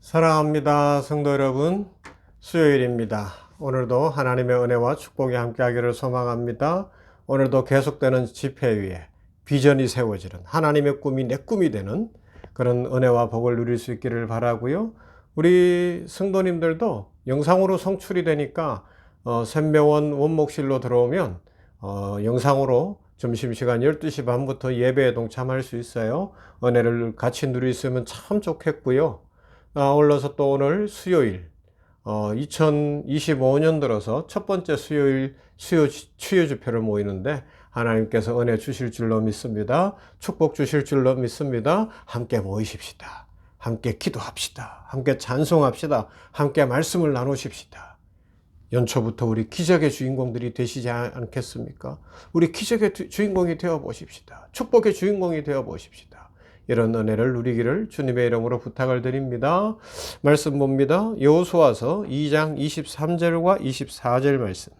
사랑합니다. 성도 여러분, 수요일입니다. 오늘도 하나님의 은혜와 축복이 함께하기를 소망합니다. 오늘도 계속되는 집회 위에 비전이 세워지는 하나님의 꿈이 내 꿈이 되는 그런 은혜와 복을 누릴 수 있기를 바라고요. 우리 성도님들도 영상으로 송출이 되니까 샘매원 원목실로 들어오면 영상으로 점심시간 12시 반부터 예배에 동참할 수 있어요. 은혜를 같이 누릴 수 있으면 참 좋겠고요. 아울러서 또 오늘 수요일 2025년 들어서 첫 번째 수요일 추요 집회를 모이는데 하나님께서 은혜 주실 줄로 믿습니다. 축복 주실 줄로 믿습니다. 함께 모이십시다. 함께 기도합시다. 함께 찬송합시다. 함께 말씀을 나누십시다. 연초부터 우리 기적의 주인공들이 되시지 않겠습니까? 우리 기적의 주인공이 되어 보십시다. 축복의 주인공이 되어 보십시다. 이런 은혜를 누리기를 주님의 이름으로 부탁을 드립니다. 말씀 봅니다. 여호수아서 2장 23절과 24절 말씀.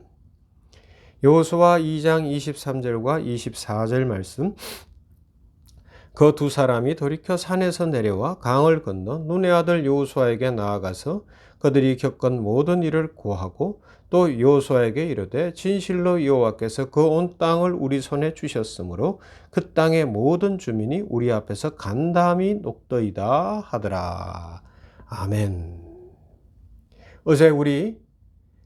여호수아 2장 23절과 24절 말씀. 그 두 사람이 돌이켜 산에서 내려와 강을 건너 눈의 아들 여호수아에게 나아가서 그들이 겪은 모든 일을 고하고 또 여호수아에게 이르되 진실로 여호와께서 그 온 땅을 우리 손에 주셨으므로 그 땅의 모든 주민이 우리 앞에서 간담이 녹더이다 하더라. 아멘. 어제 우리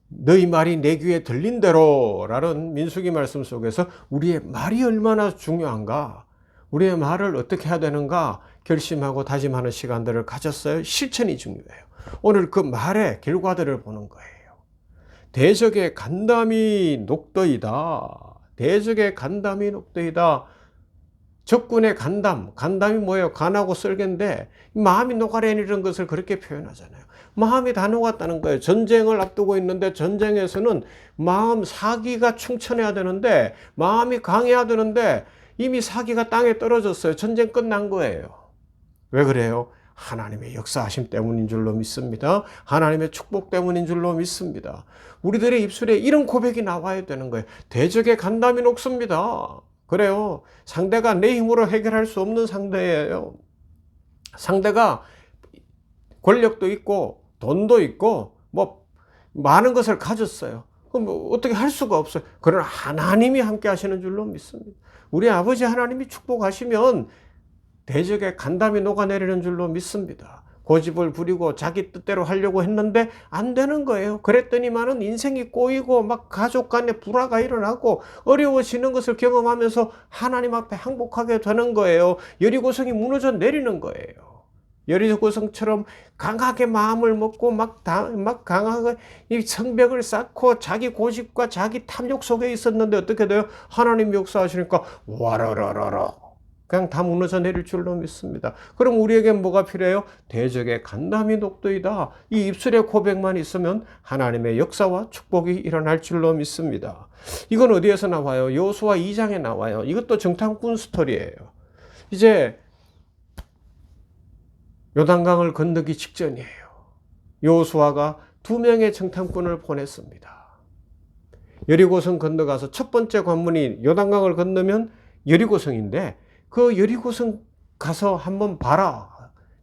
너희 말이 내 귀에 들린 대로 라는 민수기 말씀 속에서 우리의 말이 얼마나 중요한가, 우리의 말을 어떻게 해야 되는가 결심하고 다짐하는 시간들을 가졌어요. 실천이 중요해요. 오늘 그 말의 결과들을 보는 거예요. 대적의 간담이 녹더이다. 대적의 간담이 녹더이다. 적군의 간담이 뭐예요? 간하고 썰개인데 마음이 녹아내리는 것을 그렇게 표현하잖아요. 마음이 다 녹았다는 거예요. 전쟁을 앞두고 있는데 전쟁에서는 마음 사기가 충천해야 되는데 마음이 강해야 되는데 이미 사기가 땅에 떨어졌어요. 전쟁 끝난 거예요. 왜 그래요? 하나님의 역사하심 때문인 줄로 믿습니다. 하나님의 축복 때문인 줄로 믿습니다. 우리들의 입술에 이런 고백이 나와야 되는 거예요. 대적의 간담이 녹습니다. 그래요. 상대가 내 힘으로 해결할 수 없는 상대예요. 상대가 권력도 있고 돈도 있고 뭐 많은 것을 가졌어요. 그럼 뭐 어떻게 할 수가 없어요. 그러나 하나님이 함께 하시는 줄로 믿습니다. 우리 아버지 하나님이 축복하시면 대적의 간담이 녹아내리는 줄로 믿습니다. 고집을 부리고 자기 뜻대로 하려고 했는데 안 되는 거예요. 그랬더니만은 인생이 꼬이고 막 가족 간에 불화가 일어나고 어려워지는 것을 경험하면서 하나님 앞에 항복하게 되는 거예요. 여리고성이 무너져 내리는 거예요. 여리고성처럼 강하게 마음을 먹고 막 강하게 이 성벽을 쌓고 자기 고집과 자기 탐욕 속에 있었는데 어떻게 돼요? 하나님 역사하시니까 와라라라라 그냥 다 무너져 내릴 줄로 믿습니다. 그럼 우리에게 뭐가 필요해요? 대적의 간담이 녹더이다. 이 입술의 고백만 있으면 하나님의 역사와 축복이 일어날 줄로 믿습니다. 이건 어디에서 나와요? 여호수아 2장에 나와요. 이것도 정탐꾼 스토리예요. 이제 요단강을 건너기 직전이에요. 여호수아가 2명의 정탐꾼을 보냈습니다. 여리고성 건너가서 첫 번째 관문이 요단강을 건너면 여리고성인데 그 여리고성 가서 한번 봐라.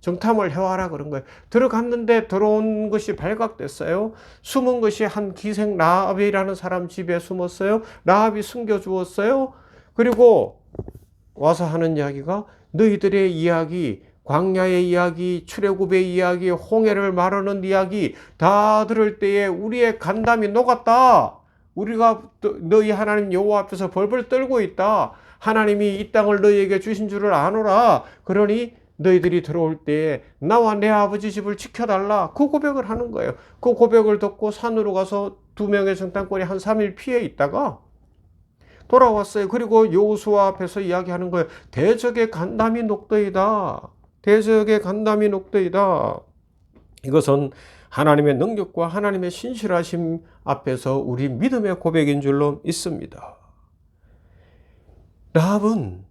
정탐을 해와라 그런 거예요. 들어갔는데 들어온 것이 발각됐어요. 숨은 것이 한 기생 라합이라는 사람 집에 숨었어요. 라합이 숨겨주었어요. 그리고 와서 하는 이야기가 너희들의 이야기, 광야의 이야기, 출애굽의 이야기, 홍해를 말하는 이야기 다 들을 때에 우리의 간담이 녹았다. 우리가 너희 하나님 여호와 앞에서 벌벌 떨고 있다. 하나님이 이 땅을 너희에게 주신 줄을 아노라. 그러니 너희들이 들어올 때에 나와 내 아버지 집을 지켜달라. 그 고백을 하는 거예요. 그 고백을 듣고 산으로 가서 2명의 정탐꾼이 한 3일 피해 있다가 돌아왔어요. 그리고 여호수아 앞에서 이야기하는 거예요. 대적의 간담이 녹더이다. 대적의 간담이 녹더이다. 이것은 하나님의 능력과 하나님의 신실하심 앞에서 우리 믿음의 고백인 줄로 믿습니다. 라합은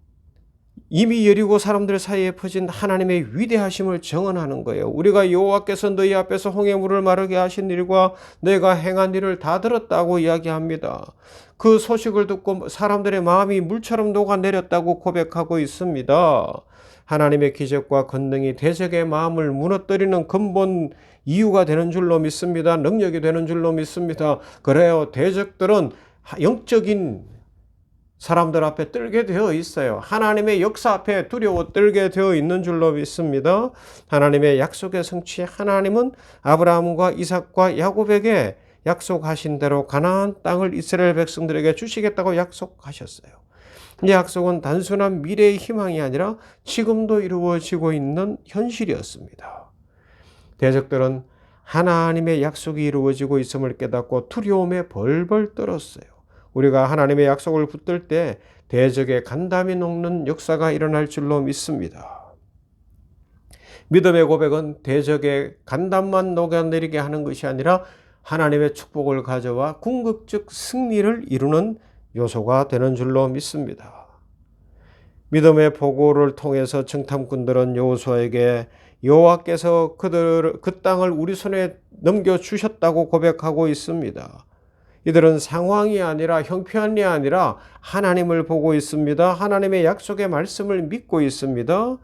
이미 여리고 사람들 사이에 퍼진 하나님의 위대하심을 정언하는 거예요. 우리가 여호와께서 너희 앞에서 홍해물을 마르게 하신 일과 내가 행한 일을 다 들었다고 이야기합니다. 그 소식을 듣고 사람들의 마음이 물처럼 녹아내렸다고 고백하고 있습니다. 하나님의 기적과 권능이 대적의 마음을 무너뜨리는 근본 이유가 되는 줄로 믿습니다. 능력이 되는 줄로 믿습니다. 그래요. 대적들은 영적인 사람들 앞에 떨게 되어 있어요. 하나님의 역사 앞에 두려워 떨게 되어 있는 줄로 믿습니다. 하나님의 약속의 성취, 하나님은 아브라함과 이삭과 야곱에게 약속하신 대로 가나안 땅을 이스라엘 백성들에게 주시겠다고 약속하셨어요. 이 약속은 단순한 미래의 희망이 아니라 지금도 이루어지고 있는 현실이었습니다. 대적들은 하나님의 약속이 이루어지고 있음을 깨닫고 두려움에 벌벌 떨었어요. 우리가 하나님의 약속을 붙들 때 대적의 간담이 녹는 역사가 일어날 줄로 믿습니다. 믿음의 고백은 대적의 간담만 녹아내리게 하는 것이 아니라 하나님의 축복을 가져와 궁극적 승리를 이루는 요소가 되는 줄로 믿습니다. 믿음의 보고를 통해서 정탐꾼들은 여호수아에게 여호와께서 그 땅을 우리 손에 넘겨주셨다고 고백하고 있습니다. 이들은 상황이 아니라 형편이 아니라 하나님을 보고 있습니다. 하나님의 약속의 말씀을 믿고 있습니다.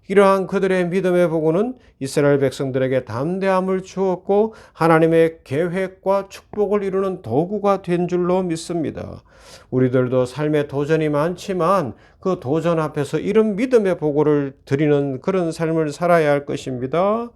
이러한 그들의 믿음의 보고는 이스라엘 백성들에게 담대함을 주었고 하나님의 계획과 축복을 이루는 도구가 된 줄로 믿습니다. 우리들도 삶에 도전이 많지만 그 도전 앞에서 이런 믿음의 보고를 드리는 그런 삶을 살아야 할 것입니다.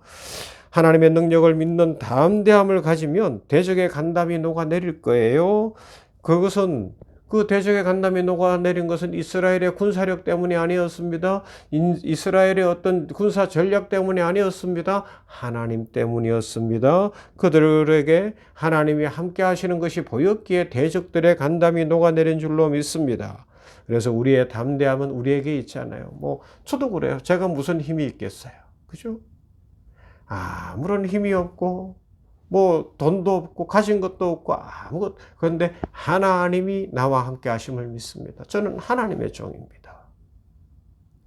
하나님의 능력을 믿는 담대함을 가지면 대적의 간담이 녹아내릴 거예요. 그것은 그 대적의 간담이 녹아내린 것은 이스라엘의 군사력 때문이 아니었습니다. 이스라엘의 어떤 군사 전략 때문이 아니었습니다. 하나님 때문이었습니다. 그들에게 하나님이 함께 하시는 것이 보였기에 대적들의 간담이 녹아내린 줄로 믿습니다. 그래서 우리의 담대함은 우리에게 있잖아요. 저도 그래요. 제가 무슨 힘이 있겠어요. 그죠? 아무런 힘이 없고 돈도 없고 가진 것도 없고 아무것. 그런데 하나님이 나와 함께 하심을 믿습니다. 저는 하나님의 종입니다.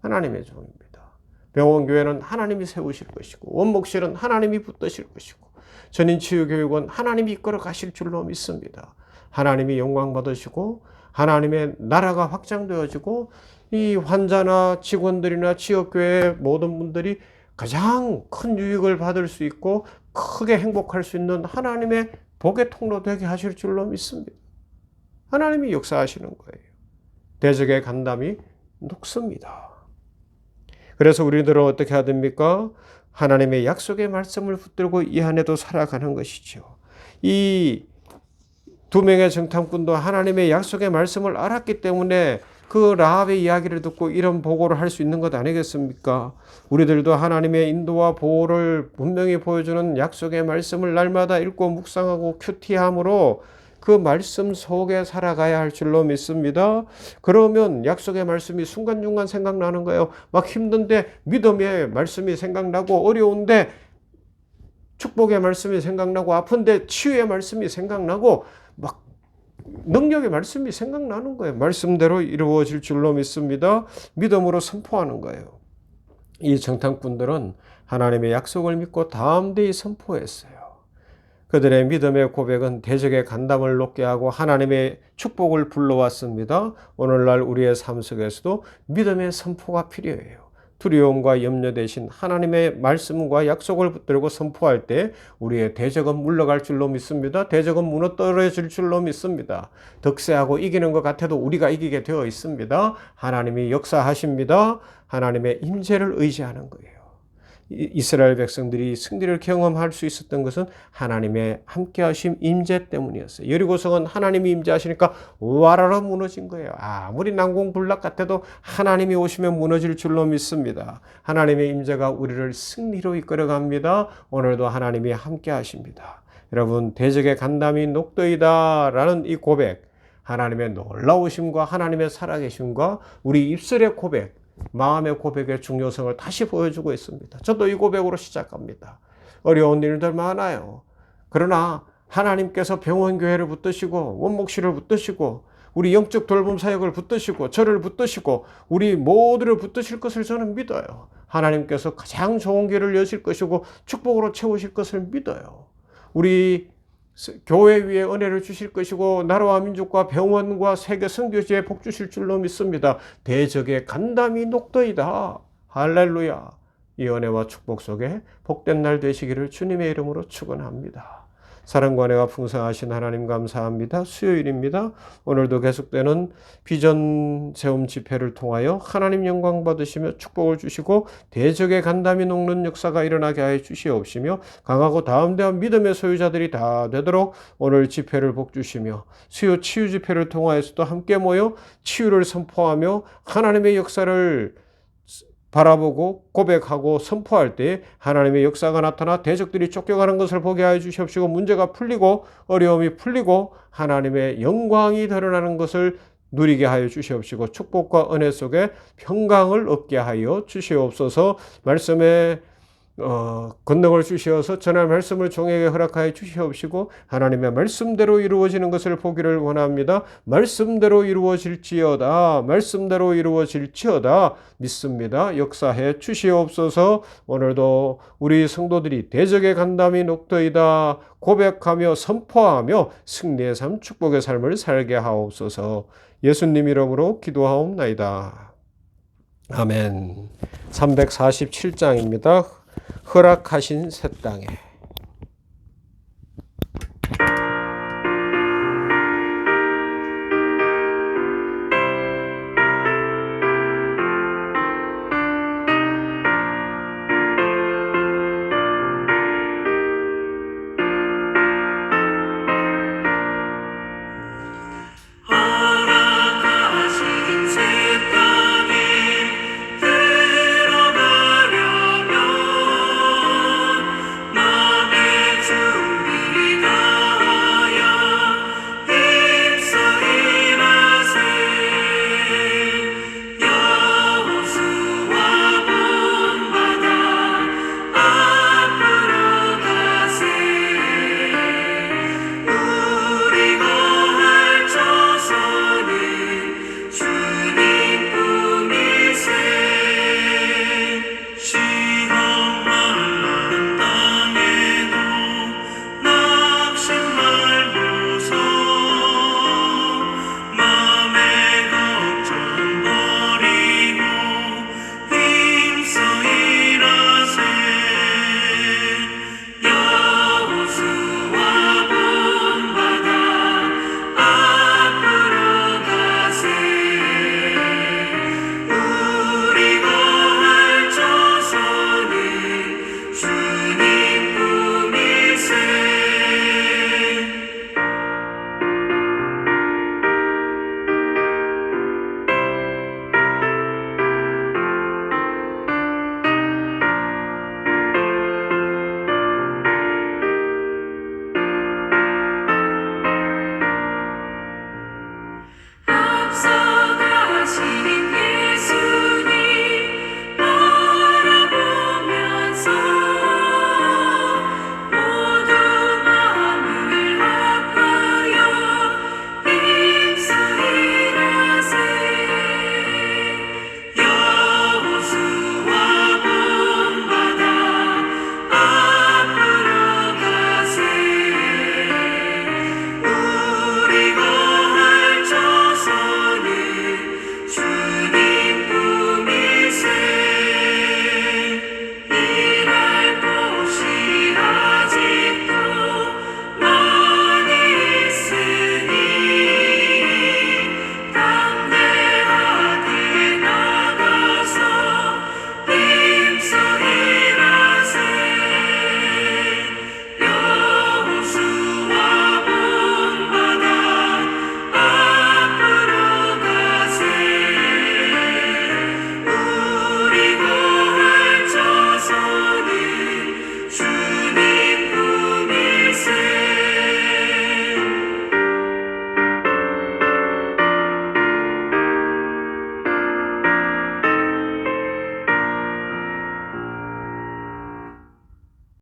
하나님의 종입니다. 병원교회는 하나님이 세우실 것이고 원목실은 하나님이 붙드실 것이고 전인치유교육은 하나님이 이끌어 가실 줄로 믿습니다. 하나님이 영광 받으시고 하나님의 나라가 확장되어지고 이 환자나 직원들이나 지역교회 모든 분들이 가장 큰 유익을 받을 수 있고 크게 행복할 수 있는 하나님의 복의 통로 되게 하실 줄로 믿습니다. 하나님이 역사하시는 거예요. 대적의 간담이 녹습니다. 그래서 우리들은 어떻게 해야 됩니까? 하나님의 약속의 말씀을 붙들고 이 안에도 살아가는 것이죠. 이 두 명의 정탐꾼도 하나님의 약속의 말씀을 알았기 때문에 그 라합의 이야기를 듣고 이런 보고를 할 수 있는 것 아니겠습니까? 우리들도 하나님의 인도와 보호를 분명히 보여주는 약속의 말씀을 날마다 읽고 묵상하고 큐티함으로 그 말씀 속에 살아가야 할 줄로 믿습니다. 그러면 약속의 말씀이 순간순간 생각나는 거예요. 막 힘든데 믿음의 말씀이 생각나고 어려운데 축복의 말씀이 생각나고 아픈데 치유의 말씀이 생각나고 막 능력의 말씀이 생각나는 거예요. 말씀대로 이루어질 줄로 믿습니다. 믿음으로 선포하는 거예요. 이 정탐꾼들은 하나님의 약속을 믿고 담대히 선포했어요. 그들의 믿음의 고백은 대적의 간담을 녹게 하고 하나님의 축복을 불러왔습니다. 오늘날 우리의 삶 속에서도 믿음의 선포가 필요해요. 두려움과 염려 대신 하나님의 말씀과 약속을 붙들고 선포할 때 우리의 대적은 물러갈 줄로 믿습니다. 대적은 무너뜨려질 줄로 믿습니다. 득세하고 이기는 것 같아도 우리가 이기게 되어 있습니다. 하나님이 역사하십니다. 하나님의 임재를 의지하는 거예요. 이스라엘 백성들이 승리를 경험할 수 있었던 것은 하나님의 함께하심 임재 때문이었어요. 여리고성은 하나님이 임재하시니까 와라라 무너진 거예요. 아무리 난공불락 같아도 하나님이 오시면 무너질 줄로 믿습니다. 하나님의 임재가 우리를 승리로 이끌어갑니다. 오늘도 하나님이 함께하십니다. 여러분, 대적의 간담이 녹더이다 라는 이 고백, 하나님의 놀라우심과 하나님의 살아계심과 우리 입술의 고백, 마음의 고백의 중요성을 다시 보여주고 있습니다. 저도 이 고백으로 시작합니다. 어려운 일들 많아요. 그러나 하나님께서 병원교회를 붙드시고 원목실을 붙드시고 우리 영적 돌봄 사역을 붙드시고 저를 붙드시고 우리 모두를 붙드실 것을 저는 믿어요. 하나님께서 가장 좋은 길을 여실 것이고 축복으로 채우실 것을 믿어요. 우리 교회 위에 은혜를 주실 것이고 나라와 민족과 병원과 세계 선교지에 복 주실 줄로 믿습니다. 대적의 간담이 녹더이다. 할렐루야. 이 은혜와 축복 속에 복된 날 되시기를 주님의 이름으로 축원합니다. 사랑과 은혜가 풍성하신 하나님 감사합니다. 수요일입니다. 오늘도 계속되는 비전 세움 집회를 통하여 하나님 영광 받으시며 축복을 주시고 대적의 간담이 녹는 역사가 일어나게 하여 주시옵시며 강하고 다음대한 믿음의 소유자들이 다 되도록 오늘 집회를 복주시며 수요 치유 집회를 통하여서도 함께 모여 치유를 선포하며 하나님의 역사를 바라보고 고백하고 선포할 때 하나님의 역사가 나타나 대적들이 쫓겨가는 것을 보게 하여 주시옵시고 문제가 풀리고 어려움이 풀리고 하나님의 영광이 드러나는 것을 누리게 하여 주시옵시고 축복과 은혜 속에 평강을 얻게 하여 주시옵소서. 말씀에 권능을 주시어서 전할 말씀을 종에게 허락하여 주시옵시고 하나님의 말씀대로 이루어지는 것을 보기를 원합니다. 말씀대로 이루어질지어다. 말씀대로 이루어질지어다. 믿습니다. 역사해 주시옵소서. 오늘도 우리 성도들이 대적의 간담이 녹더이다 고백하며 선포하며 승리의 삶 축복의 삶을 살게 하옵소서. 예수님 이름으로 기도하옵나이다. 아멘. 347장입니다. 허락하신 새 땅에